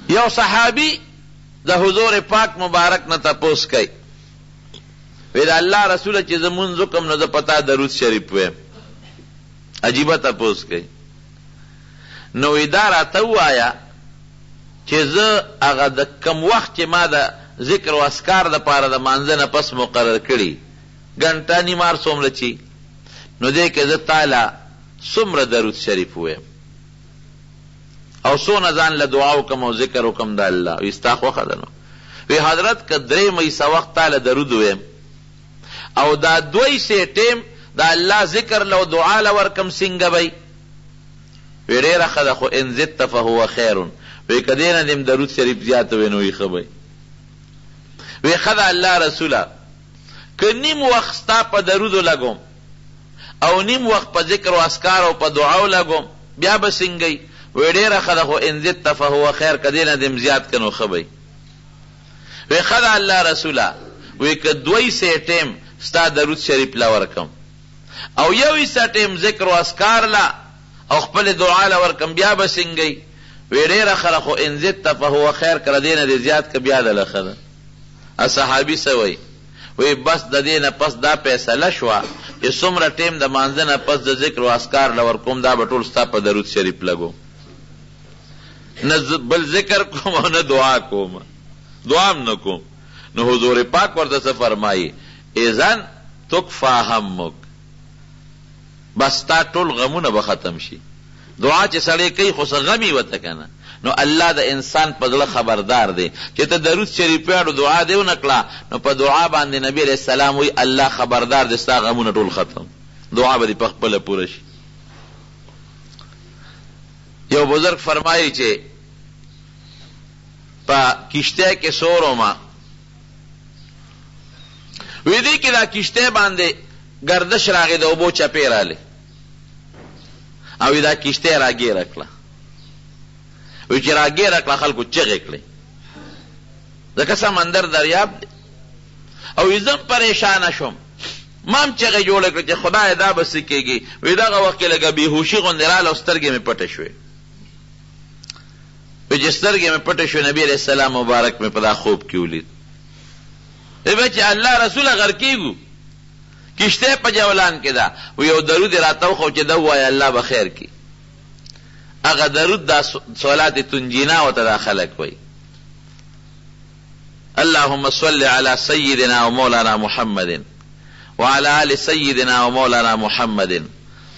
یو صحابی د حضور پاک مبارک نه تپوس کوي، وی دا الله رسول چې زمونږ کوم نو د پتا درود شریف ویم. عجیبه تپوس کوي. نو دا راته ووایه چې زه هغه د کم وخت چې ما د ذکر و اذکار د پاره د مانځه نه پس مقرر کړي ګنټه نیمار څومره چی، نو دې کې زه تاله څومره درود شریف ویم او څونه ځان له دعا وکم او ذکر وکم د الله. وی ستا خوښه ده نو؟ وی حضرت که 3 مېسه وخت تاله درود ویم او دا 2 سه ټیم دا الله ذکر له دعا له ورکم څنګه بی؟ وی ډېره ښه ده، خو ان زدت فهو خیر. وی که دې نه دیم درود شریف زیات وی نو وی ښه بی. وی ښه ده الله رسوله، که نیم وخت ستا په درودو لګوم او نیم وخت په ذکر و اذکار او په دعاو لګوم بیا به څنګه؟ وی ډېره ښه ده، خو ان زدت فهو خیر، که دې نه دیم زیات که نو ښه بی. وی ښه ده الله رسوله، وی که 2 سه ټیم ستا درود شریف له ورکم او 1 سه ټیم ذکر و اذکار له او خپل دعا له ورکم بیا به څنګه؟ وی ډېره ښه ده، خو ان زدت فهو خیر، که دې نه دې زیات که بیا دله ښه ده. صحابي څه وی؟ وی بس د دې نه پس دا فیصله شوه چې څومره ټیم د مانځه نه پس د ذکر و اذکار له ورکوم دا به ټول ستا په درود شریف لګوم، نه بل ذکر کوم او نه دعا کوم، دعا هم نه کوم. نو حضور پاک ورته څه فرمایي؟ اذن تکفی همک، بس تا ټول غمونه به ختم شي. دعا چې سړی کوي خو څه غمي وته کنه. نو الله د انسان په زړه خبردار دی چې ته درود شریف وایې دعا دې ونه کړه، نو په دعا باندې نبی علیہ السلام وی الله خبردار دی ستا غمونه ټول ختم، دعا به دې په خپله پوره شي. یو بزرگ فرمایي چې په کشته کې سوروما وی دی که دا کشته باندې گردش راغی د اوبو چپې رالی او دا کشته راګیره کړه. وی چې راګیره کړه خلکو چغې کړې ځکه سمندر دریاب دی. او زم پریشانه شوم، مام چغې جوړه کړه چې خدای دا به څه کېږي. وی دغه وخت کې لږه بېهوشي غوندې راله او سترګې مې پټې شوې. وی چې سترګې مې پټې شوې نبي علیه السلام مبارک مې په دا خوب کې ولید. وی چې الله رسوله غرقېږو، کشته په جولان کې ده. و یو درود یې راته وښو چې ده ووایه الله به خیر کړي. هغه درود دا صلات تنجینا ورته دا خلک وایي. اللهم صل على سيدنا ومولانا محمد وعلى آل سيدنا ومولانا محمد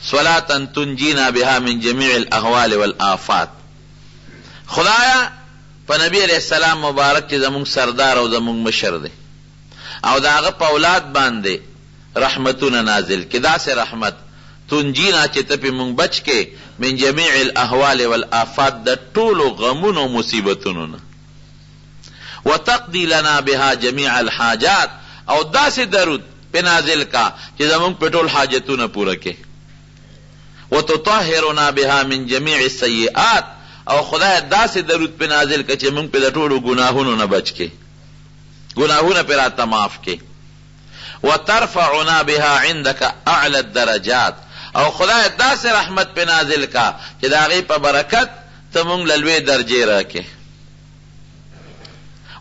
صلاة تنجينا بها من جميع الأهوال والآفات. خدایا په نبی علیہ السلام مبارک چې زمونږ سردار او زمونږ مشر دی او دا هغه په اولاد باندې رحمتونه نازل کې، داسې رحمت تنجینا چې ته پې مونږ بچ کې من جميع الاحوال والآفات د ټولو غمونو او مصیبتونو نه، وتقضي لنا بها جميع الحاجات، او داسې درود پې نازل کا چې زمونږ پې ټول حاجتونه پوره کې، وتطهرنا بها من جميع السیئات، او خدای داسې درود پې نازل کا چې مونږ پې د ټولو ګناهونو نه بچ کې، گناہونا پر آتا معاف کے، وترفعنا بها عندك اعلى الدرجات، او خدای دا سے رحمت پہ نازل کا کہ داغی پا برکت تمونگ للوی درجے رکھے،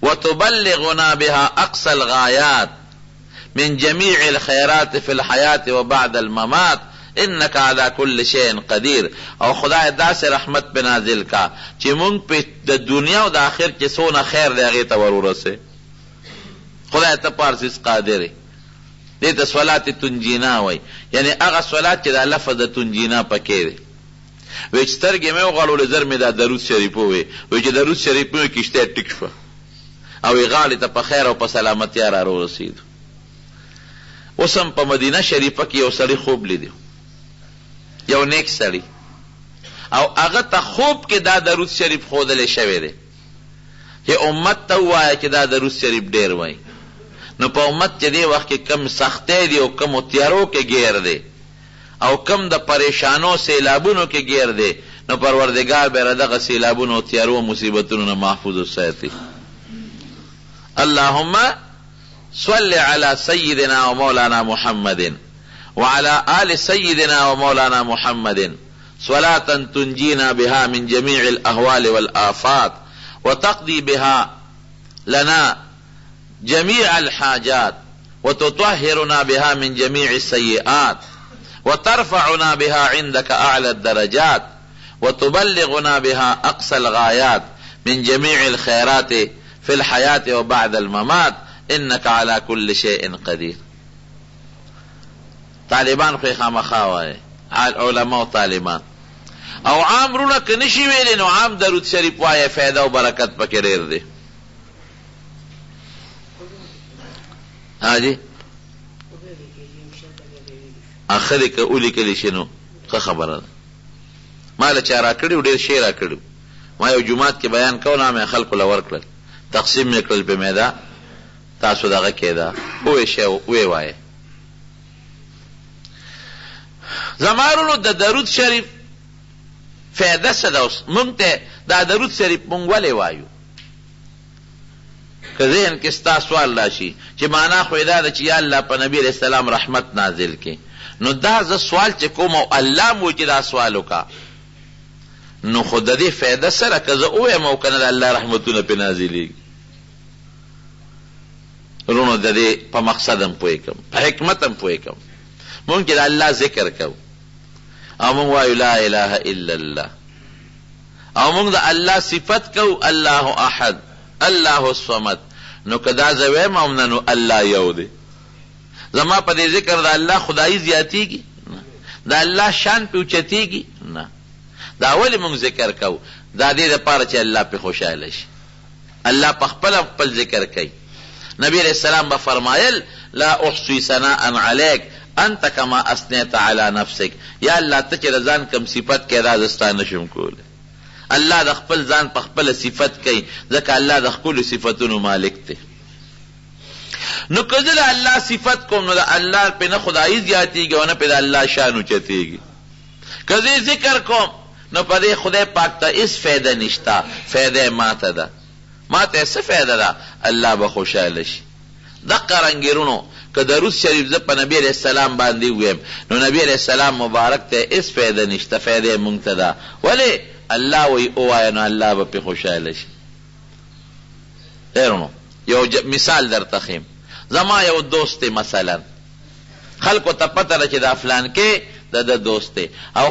وتبلغنا بها اقصى الغایات من جميع الخيرات في الحیات وبعد الممات انك على كل شيء قدیر، او خدای دا سے رحمت پہ نازل کا چی مونگ پہ دا دنیا و دا آخر چی سونا خیر دیغی تورور سے خدای ته پارسیس قادر دی. ته صلات تنجینا وای، یعنی هغه صلات چې دا لفظ د تنجینا پکې دی. وی چې سترګې مې وغړولې زر مې دا درود شریف ووی، وی چې درود شریف مې کشته ټیک شوه او یې غاړې ته په خیر او په سلامتیا را ورسېدو. اوس هم په مدینه شریفه کې یو سړي خوب لیدو، یو نیک سړي، او هغه ته خوب کې دا درود شریف ښودلی شوی دی چې امت ته ووایه چې دا درود شریف ډېر وایي. نو په امت چې دی وخت کې کم سختۍ دی او کم تیارو کې گیر دی او کم د پریشانو سیلابونو کې گیر دی، نو پروردگار به دغه سیلابونو او تیارو مصیبتونو نه محفوظ وساتي. اللهم صل على سيدنا ومولانا محمد وعلى آل سيدنا ومولانا محمد صلاة تنجينا بها من جميع الأهوال والآفات وتقضي بها لنا جميع الحاجات وتطهرنا بها من جميع السيئات وترفعنا بها عندك أعلى الدرجات وتبلغنا بها أقصى الغايات من جميع الخيرات في الحياة وبعد الممات إنك على كل شيء قدير. طالبان خو خامخا وایي علماء و طالبان او عام رونه که نشي ویلی نو عام درود شریف وایي فایده او برکت پکې ډېر دی. حاجی اخر که اولی کلی شنو ښه خبره ده. ما له چا راکړي ډېر شی راکړي. ما یو جمعات کې بیان کوم مې خلکو له ورکړل تقسیم یې کړل په میدا تاسو دغه کېده وې شی وې وایي. زمارونو د درود شریف فایده څه ده؟ اوس مونږ ته دا درود شریف مونږ ولې وایو؟ که ذهن کې ستا سوال راشي چې معنا خو یې دا ده چې یا الله په نبي علیه السلام رحمت نازل کې، نو دا زه سوال چې کوم او الله مو چې دا سوال وکړه نو خو د دې فایده سره که زه ووایم او که نه د الله رحمتونه پرې نازلېږي. وروڼو د دې په مقصد هم پوهېږم، په حکمت هم پوهېږم. مونږ چې د الله ذکر کوو او مونږ وایو لا اله الا الله او مونږ د الله صفت کوو الله احد الله الصمد، نو که دا زه ویم او نه نو الله یو دی. زما په دې ذکر د الله خدایي زیاتېږي؟ د الله شان پې اوچتېږي؟ نه. دا ولې مونږ ذکر کوو؟ دا دې دپاره چې الله پې خوشحاله شي. الله په خپله خپل ذکر کوي. نبی علیہ السلام به فرمایل لا احصي ثناء علیک انت کما اثنیت علی نفسک. یا الله ته چې د ځان کم صفت کې دا زه ستا نشم کولی. الله د خپل ځان په خپله صفت کوي ځکه الله د خپلو صفتونو مالک دی. نو که زه د الله صفت کوم نو د الله پې نه خدایي زیاتېږي او نه پې د الله شان اوچتېږي. که زه ذکر کوم نو په دې خدای پاک ته هېڅ فایده نشته، فایده ما ته ده. ما ته څه فایده ده؟ الله به خوشحاله شي. دقه رنګېرونو که درود شریف زه په نبی علیہ السلام باندې ویم نو نبی علیہ السلام مبارک ته هېڅ فایده نشته، فایده یې مونږ ته ده. ولې؟ الله وی ووایه نو الله به پې خوشحاله شي. خیرونو یو مثال درته ښیم. زما یو دوست دی مثلا، خلکو ته پته ده چې دا فلان کې د ده دوست دی او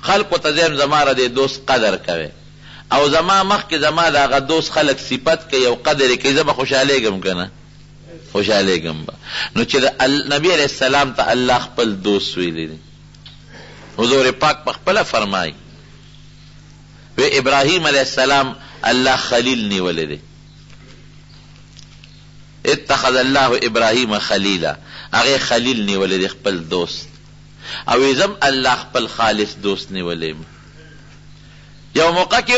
خلکو ته زیم زما را دې دوست قدر کوي او زما مخکې زما د هغه دوست خلک صفت کوي او قدر یې کوي، زه به خوشحالېږم که نه؟ خوشحالېږم به. نو چې د نبي علیہ السلام ته الله خپل دوست ویلی دی. حضور پاک په خپله فرمایي وی ابراهیم علیہ السلام الله خلیل نیولی دی. اتخذ الله ابراهیم خلیلا، هغې خلیل نیولی دی خپل دوست. او ویزم الله خپل خالص دوست نیولی. یو موقع کې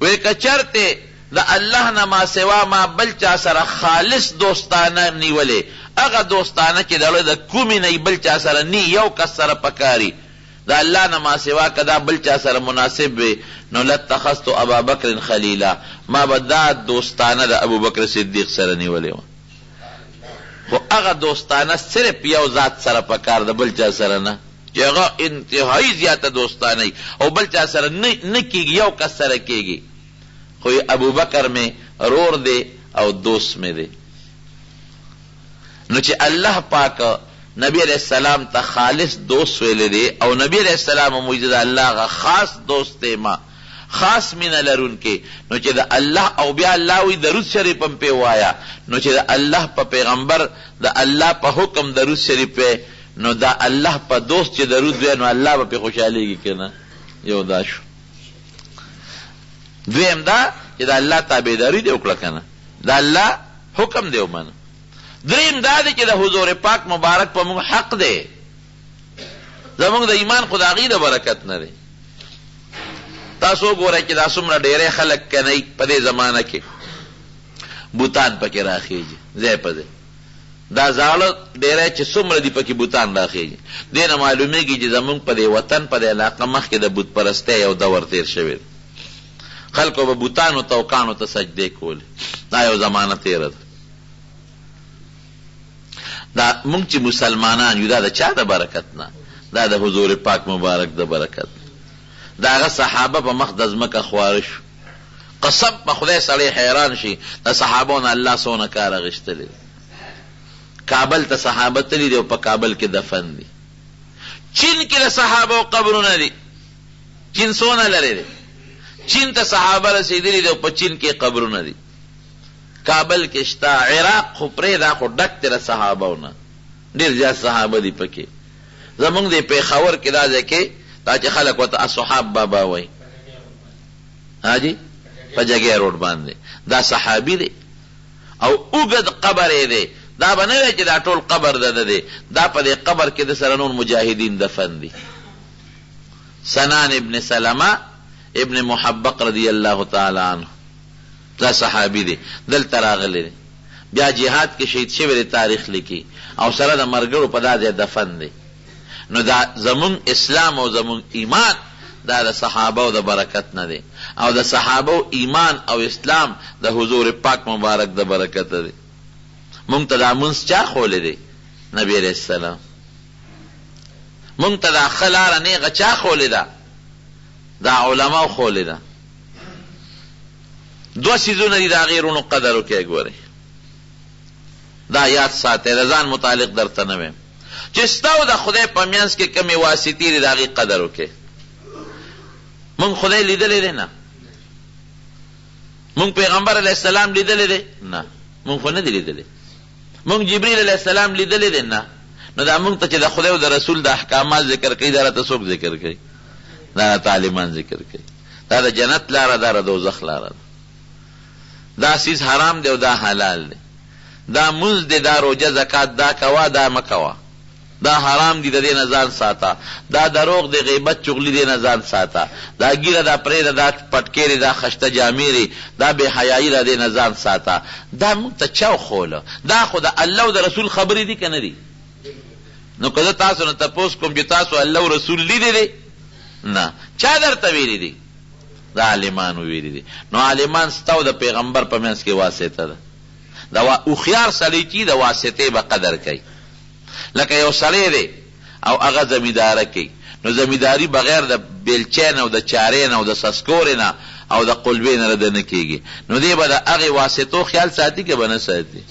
وی که چرته د الله نه ما سوا ما بل چا سره خالص دوستانه نیولې، هغه دوستانه چې د کومې نه بل چا سره نی یو کس سره پکاري د الله نه ما سوا که دا بل چا سره مناسب وي نو لاتخذت ابا بکر خلیلا، ما به دا دوستانه د ابوبکر صدیق سره نیولې وه. خو هغه دوستانه صرف یو ذات سره پکار د بل چا سره نه، چې هغه انتهایی زیاته دوستانه او بل چا سره نه کېږي، یو کس سره کېږي. خو ابو بکر میں رور دے او دوست میں دے. نو چې الله پاک نبی علیہ السلام تا خالص دوست ویلے دے او نبی علیہ السلام موجود اللہ غا خاص دوست دے ما خاص مینه لرونکې، نو چې د الله او بیا الله وی درود شریف هم پې وایا، نو چې د الله په پیغمبر د الله په حکم درود شریف پې، نو دا الله په دوست چې درود وی نو الله به پې خوشحالېږي که نه؟ یو دا شو. دویم دا چې د الله تابعداري دې وکړه که نه، د الله حکم دې ومنه. دریم دا دی چې د حضور پاک مبارک په موږ حق دی. زموږ د ایمان خو د هغې د برکت نه دی. تاسو وګورئ چې دا څومره ډېری خلک کنئ په دې زمانه کې بوتان پکې راخېږي ځای په ځای. دا زاړه ډېری چې څومره دي پکې بوتان راخېږي. دې نه معلومېږي چې زموږ په دې وطن په دې علاقه مخکې د بت پرستۍ یو دور تېر شوی دی. خلکو به بوتانو ته او کاڼو ته سجدې کولې. دا یو زمانه تېره ده. دا مونږ چې مسلمانان یو دا د چا د برکت نه؟ دا د حضور پاک مبارک د برکت. دا هغه صحابه په مخ د ځمکه خواره شو، قسم په خدای سړی حیران شي د صحابو نه الله څونه کار اخیستلی. کابل ته صحابه تللي دي او په کابل کې دفن دي. چین کې د صحابو قبرونه دي. چین څونه لرې دی؟ چین ته صحابه رسېدلي دي او په چین کې قبرونه دي. کابل کې شته. عراق خو پرېږده خو ډک دی د صحابو نه، ډېر زیات صحابه دي پکې. زمونږ د پېښور کې دا ځای کې دا چې خلک ورته اصحاب بابا وایي، حاجي په جګې روډ باندې دا صحابي دی او اوږد قبر یې دی. دا به نه وی چې دا ټول قبر ده دی، دا په دې قبر کې د سره نور مجاهدین دفن دي. سنان ابن سلمه ابن محبق رضی الله تعالی عنه دا صحابي دی، دلته راغلی دی، بیا جهاد کې شهید شوی دی، تاریخ لیکي او سره د مرګرو په دا ځای دفن دی. نو دا زمون اسلام او زمون ایمان دا د صحابه د برکت نه دی، او د صحابه ایمان او اسلام د حضور پاک مبارک د برکت دی. مونږ ته دا منځ چا خولی دی؟ نبی علیہ السلام. مونږ ته دا ښه لاره نیغه چا خولی ده؟ دا علماو خولی ده. دوه څیزونه دي د هغې رونو قدر وکړئ. ګورئ دا یاد ساتئ، د ځان متعلق درته نه ویم چې ستا او د خدای په منځ کې کمې واسطې دي د هغې قدر وکړئ. مونږ خدای لیدلی دی؟ نه. مونږ پیغمبر علیه السلام لیدلی دی؟ نه. مونږ خو نه دی لیدلی. مونږ جبریل علیه السلام لیدلی دی؟ نه. نو دا مونږ ته چې د خدای او د رسول د احکامات ذکر کوي دا راته څوک ذکر کوي؟ دا تعلیمان ذکر کوي. دا د جنت لاره ده، د دوزخ لاره ده. دا سیز حرام دی او دا حلال دی. دا منځ دی، دا روجه زکات دا کوه دا مه کوه. دا حرام دی، د دې نه ځان ساته. دا دروغ دی، غیبت چغلي دی نه ځان ساته. دا ګیره دا پرېږده، دا پټکېرې، دا خشته جامې، دا بې حیایي د دې نه ځان ساته. دا موږ ته چا وښوله؟ دا خو د الله او د رسول خبرې دي که نه دي؟ نو که زه تاسو نه تپوس کوم چې تاسو الله او رسول لیدلی دی؟ نه. چا درته ویلي دي؟ دا عالمانو ویلي دي. نو عالمان ستا او د پیغمبر په منځ کې واسطه ده. دا هوښیار سړی چې د واسطې به قدر کوي. لکه یو سړی دی او هغه زمینداره کوي، نو زمینداري بغیر د بیلچې نه او د چارې نه او د سسکورې نه او د قلبې نه رده نه کېږي. نو دی به د هغې واسطو خیال ساتي که به نه ساتي؟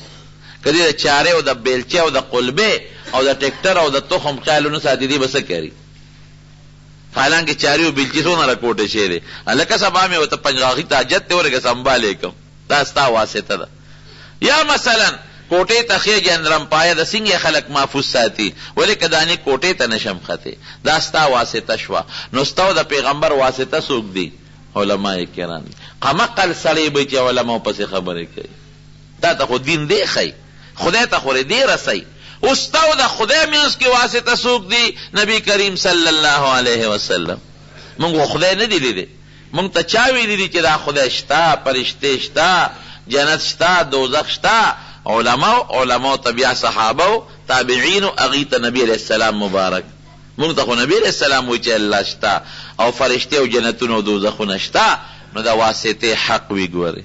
که دی د چارې او د بیلچې او د قلبې او د ټکټر او د تخم خیال ونه ساتي، دی به څه کوي؟ حالانکه چارې او بیلچې څونه راکوټې شوی دی، هلکه سبا مې ورته پنجغاښي ته حاجت دی ورکه سنبالې کوم. دا ستا واسطه ده. یا مثلا کوټې ته خېږي اندرم پایه د څنګه خلک محفوظ ساتي، ولې که دانې کوټې ته نشم ختې، دا ستا واسطه شوه. نو ستا د پیغمبر واسطه څوک دي؟ علما کرام. قمقل سړی به چې علماو پسې خبرې کوي. دا ته خو دین دی ښی، خدای ته خو دی رسی. اوس ستا د خدای منځ کې واسطه څوک دي؟ نبی کریم صلی الله علیه وسلم. مونږ خدای نه دی لیدلی. مونږ ته چا ویلي دي چې دا خدای شته، فرشتې شته، جنت شته، دوزخ شته؟ علماو ته بیا صحابه تابعینو هغې ته نبی علیه السلام مبارک. مونږ ته خو نبی علیه السلام وایي چې الله شته او فرشتې او جنتونه او دوزخونه شته. نو د واسطې حق وي. ګورئ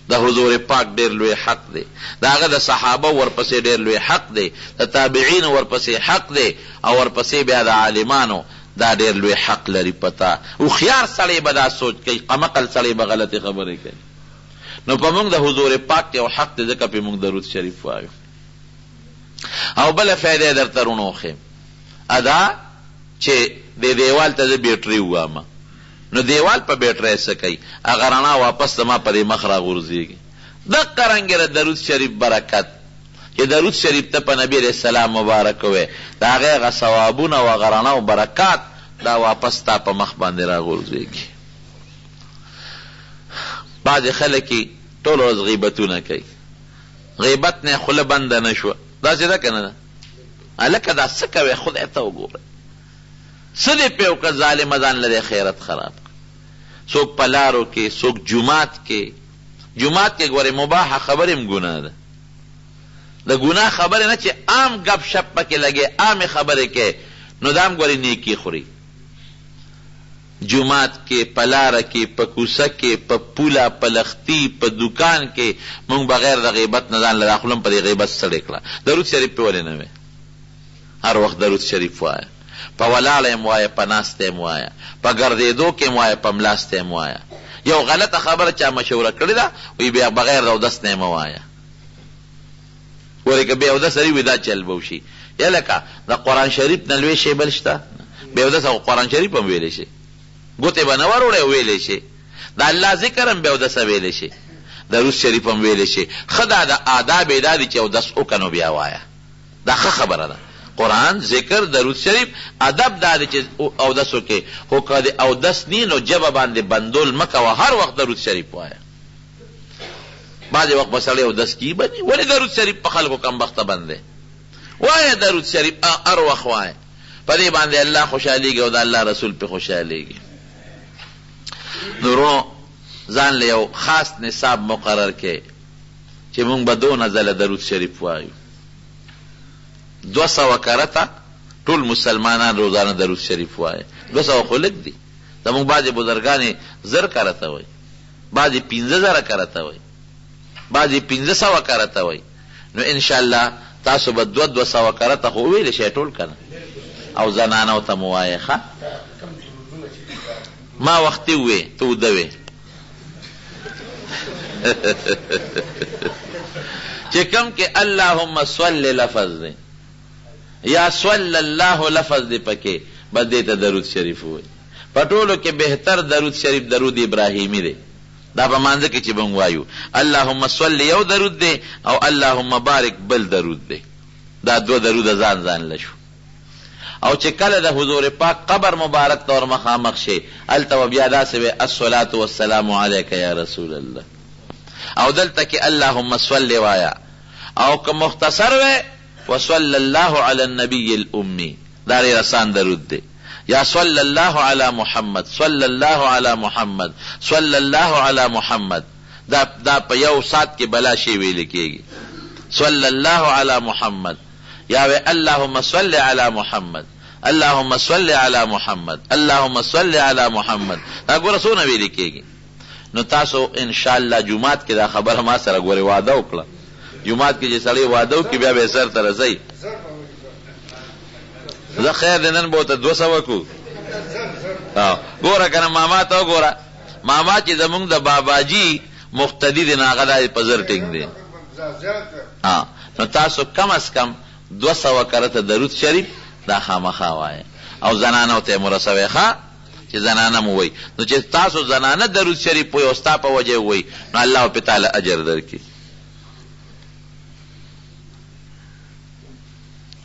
د حضور پاک ډېر لوی حق دی، د هغه د صحابه ورپسې ډېر لوی حق دی، د تابعینو ورپسې حق دی، او ورپسې بیا د عالمانو دا ډېر لوی حق لري. پته هوښیار سړی به دا سوچ کوي، قمقل سړی به غلطې خبرې کوي. نو په موږ د حضور پاک یو حق دی، ځکه پې موږ درود شریف وایو. او بله فایده درته رونو ښیم، ادا چې د دیوال ته زه بیټرۍ ووامه، نو دیوال په بیټرۍ څه کوي؟ هغه رڼا واپس زما په دې مخ راغورځېږي. دقه رنګې د درود شریف برکت چې درود شریف ته په نبي علیه السلام مبارک وی، د هغې هغه ثوابونه او هغه رڼا او برکات دا واپس ستا په مخ باندې راغورځېږي. بعضې خلک ټول ورځ غیبتونه کوي، غیبت نه خوله بنده نه شوه. داسې ده که نه ده؟ هلکه دا څه کوې؟ خدای ته وګوره څه دې پې وکړه؟ ظالمه ځان له دې خیرت خراب کړه. څوک په لارو کې، څوک جومات کې. جومات کې ګورې مباحه خبرې هم ګناه ده. د ګناه خبرې نه چې عام ګپ شپ پکې لګې، عامې خبرې کې، نو دا هم ګورې نیکي خوري. جومات کې، په لاره کې، په کوڅه کې، په پوله، په لختي، په دکان کې مونږ بغیر د غیبت نه ځان له داخلو هم په دې غیبت ستړی کړه. درود شریف پې ولې نه وی؟ هر وخت درود شریف وایه. په ولاړه یم وایه، په ناسته یم وایه، په ګرځېدو کې یم وایه، په ملاسته یم وایه. یو غلطه خبره چا مشوره کړې ده وی بیا بغیر د اودس نه مه وایه ګورې که بې اودس سړي وي دا چل به وشي یا لکه د قرآن شریف نه لوی شی بل شته بې اودس او قرآن شریف هم ویلی شي ګوتې به نه ور وړی ویلی شي د الله ذکر هم بې اودسه ویلی شي درود شریف هم ویلی شي ښه دا د آداب یې دا دي چې اودس وکړه نو بیا وایه دا ښه خبره ده قرآن ذکر درود شریف ادب دا دی چې اودس وکړې خو که د اودس نی نو ژبه باندې بندول مه کوه هر وخت درود شریف وایه بعضې وخت به سړی اودس کي بني ولې درود شریف په خلکو کمبخته بند دی وایه درود شریف هر وخت وایه په دې باندې الله خوشحالیږي او د الله رسول پې خوشحالیږي نو رو ځان له یو خاص نصاب مقرر کې چې مونږ به 2 ځله درود شریف وایو 200 کرته ټول مسلمانان روزانه درود شریف وایي 200 خو لږ دي زموږ بعضې بزرګانې 1000 کرته وایي بعضې 15000 کرته وایي بعضې 1500 کرته وایي نو انشاءالله تاسو به 200 کرته خو ویلی شئ ټول که نه او زنانو ته مو وایې ښه ما وختي ووې ته اوده وې چې کوم کې اللهم صل لفظ دی یا صلی الله لفظ دی پکې بس دې ته درود شریف وایي په ټولو کې بهتر درود شریف درود ابراهیمی دی دا په مانځه کې چې موږ وایو اللهم صل یو درود دی او اللهم بارک بل درود دی دا 2 درود ځان ځان لشو او چې کله د حضور پاک قبر مبارک تور مخامخ شي هلته بیا داسې وی الصلاة والسلام علیک یا رسول الله او دلته کې اللهم صل وایا او که مختصر وی وصلی الله علی النبی الامی دا ډېر آسان درود دی یا صلی الله علی محمد صلی الله علی محمد صلی الله علی محمد دا په یو سات کې بلا شی ویل کېږي صلی الله علی محمد یا وی اللهم صل علی محمد اللهم صل علی محمد اللهم صل علی محمد دا ګوره څونه ویل کېږي نو تاسو انشاءالله جمعات کې دا خبره ما سره ګورې واده وکړه جمعات کې چې سړی واده وکړي بیا به سر ته رسئ زه خیر دی نن به ورته 200 کو ګوره که نه ماما ته وګوره ماما چې زمونږ د باباجي مقتدي دی نو هغه دا په زر ټینګ دی نو تاسو کم از کم 200 کرته درود شریف دا خامخا وایه او زنانو ته مو رسوئ ښه چې زنانه مو وایي نو چې تاسو زنانه درود شریف وایي او ستا په وجه وایي نو الله پې تعالی اجر درکړي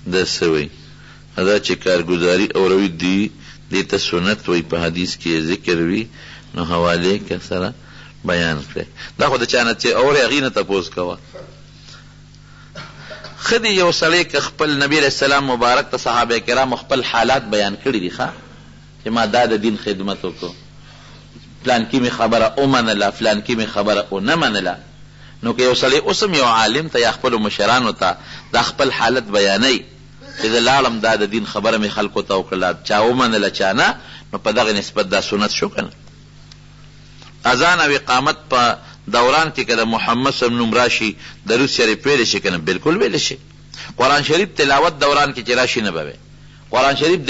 دا څه وایي دا چې کارګزاري اوروي دي دې ته سنت وایي په حدیث کې ذکر وي نو حوالې که سره بیان کړئ دا خو د چا نه چې اورې هغې نه تپوس کوه ښه دی یو سړی که خپل نبی علیه السلام مبارک ته صحابه کرامو خپل حالات بیان کړي دي ښه چې ما دا د دین خدمت وکړو فلان کې مې خبره ومنله فلان کې مې خبره ونه منله نو که یو سړی اوس هم یو عالم ته یا خپلو مشرانو ته دا خپل حالت بیانوي چې زه لاړم دا د دین خبره مې خلکو ته وکړله چا ومنله چا نه نو په دغه نسبت دا سنت شو که نه اذان او اقامت په دوران کې که د محمد صلی الله علیه وسلم نوم راشي درود شریف ویلی شي که نه بلکل ویلی شي قرآن شریف تلاوت دوران کې چې راشي نه به قرآن شریف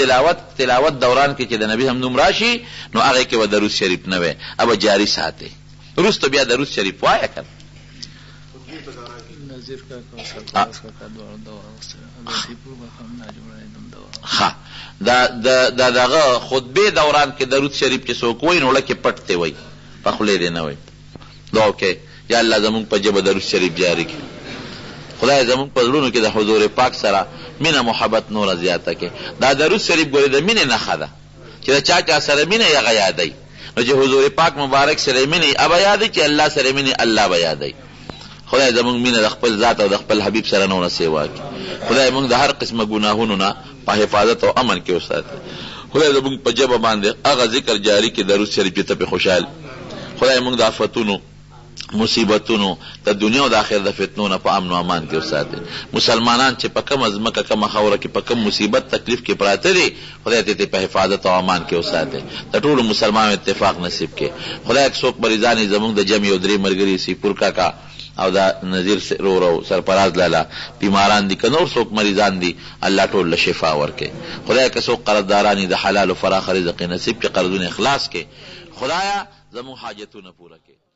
تلاوت دوران کې چې د نبی هم نوم راشي نو هغې کې به درود شریف نه وی ابه جاری ساتي وروسته بیا درود شریف وایه که دا دغه خطبې دوران کې درود شریف چې څوک وایي نو لکې پټ دی وایي په خولې دی نه وایي دعا وکړئ یا الله زمونږ په ژبه درود شریف جاري کړي خدای زمونږ په زړونو کې د حضور پاک سره مینه محبت نوره زیاته کړي دا درود شریف ګورې د مینې نښه ده چې د چا چا سره مینه یې هغه یادوي نو چې حضور پاک مبارک سره مینه هغه یادوي چې الله سره مینه الله به یادوي خدای زمونږ مینه د خپل ذات او د خپل حبیب سره نوره سیوا کړي خدای مونږ د هر قسمه ګناهونو نه په حفاظت او امن کې وساتي خدای زمونږ په ژبه باندې هغه ذکر جاری کړي درود شریف چې ته پې خوشحال خدای مونږ د آفتونو مصیبتونو د دنیا او د آخرت د فتنو نه په امن او امان کې وساتي مسلمانان چې په کومه ځمکه کومه خاوره کې په کوم مصیبت تکلیف کې پراته دي خدای ته په حفاظت او امان کې وساتي د ټولو مسلمانانو اتفاق نصیب کړي خدای څوک مریضان زمونږ د جمع یو درې ملګري سیپور کاکا او دا نذیر رو سرپراز لالا بیماران دي که نور څوک مریضان دي الله ټول له شفا ورکړي خدای که څوک قرضداران د حلال او فراخ رزق نصیب کړي قرضونه اخلاص کړي خدایا زمون حاجتونه پوره کې.